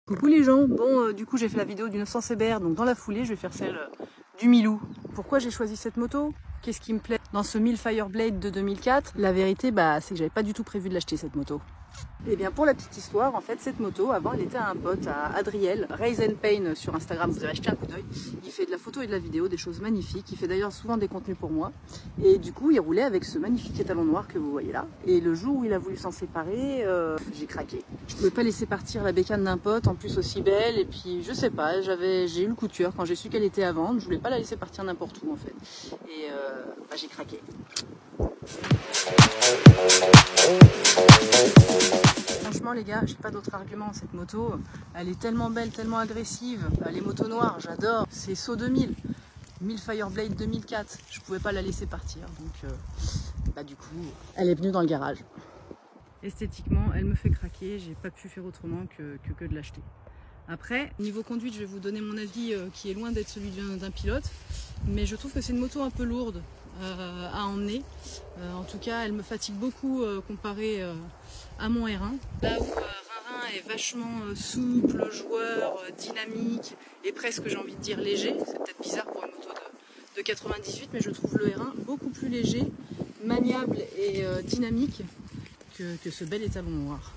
Coucou les gens, bon du coup j'ai fait la vidéo du 900 CBR, donc dans la foulée je vais faire celle du Milou. Pourquoi j'ai choisi cette moto? Qu'est-ce qui me plaît dans ce 1000 Fireblade de 2004? La vérité c'est que j'avais pas du tout prévu de l'acheter cette moto. Et bien pour la petite histoire, en fait cette moto avant elle était à un pote, à Adriel, Raise and Pain sur Instagram, vous avez acheté un coup d'œil. Il fait de la photo et de la vidéo, des choses magnifiques, il fait d'ailleurs souvent des contenus pour moi. Et du coup il roulait avec ce magnifique étalon noir que vous voyez là. Et le jour où il a voulu s'en séparer, j'ai craqué. Je pouvais pas laisser partir la bécane d'un pote, en plus aussi belle, et puis je sais pas, j'ai eu le coup de cœur quand j'ai su qu'elle était à vendre, je voulais pas la laisser partir n'importe où en fait. Et j'ai craqué. Franchement les gars, j'ai pas d'autre argument, cette moto, elle est tellement belle, tellement agressive, les motos noires, j'adore, c'est SO 2000, 1000 Fireblade 2004, je pouvais pas la laisser partir, donc du coup, elle est venue dans le garage. Esthétiquement, elle me fait craquer, j'ai pas pu faire autrement que de l'acheter. Après, niveau conduite, je vais vous donner mon avis qui est loin d'être celui d'un pilote, mais je trouve que c'est une moto un peu lourde à emmener. En tout cas, elle me fatigue beaucoup comparée à mon R1. Là où R1 est vachement souple, joueur, dynamique et presque, j'ai envie de dire, léger. C'est peut-être bizarre pour une moto de 98, mais je trouve le R1 beaucoup plus léger, maniable et dynamique que ce bel étalon noir.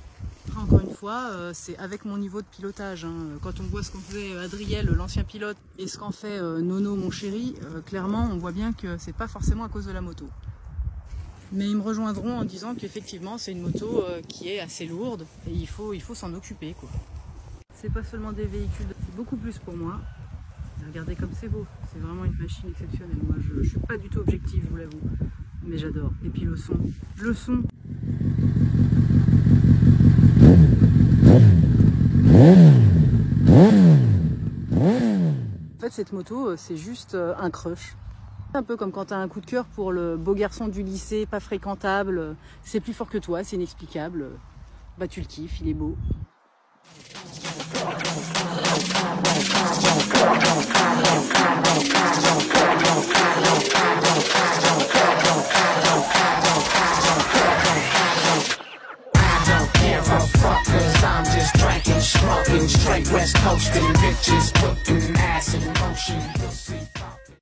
Encore une fois, c'est avec mon niveau de pilotage. Quand on voit ce qu'en faisait Adriel, l'ancien pilote, et ce qu'en fait Nono, mon chéri, clairement, on voit bien que c'est pas forcément à cause de la moto. Mais ils me rejoindront en disant qu'effectivement, c'est une moto qui est assez lourde et il faut s'en occuper, quoi. C'est pas seulement des véhicules, c'est beaucoup plus pour moi. Regardez comme c'est beau, c'est vraiment une machine exceptionnelle. Moi, je suis pas du tout objective, je vous l'avoue, mais j'adore. Et puis le son. En fait, cette moto, c'est juste un crush. Un peu comme quand tu as un coup de cœur pour le beau garçon du lycée, pas fréquentable, c'est plus fort que toi, c'est inexplicable. Bah tu le kiffes, il est beau. I'm just drinking, smoking, straight west coasting bitches.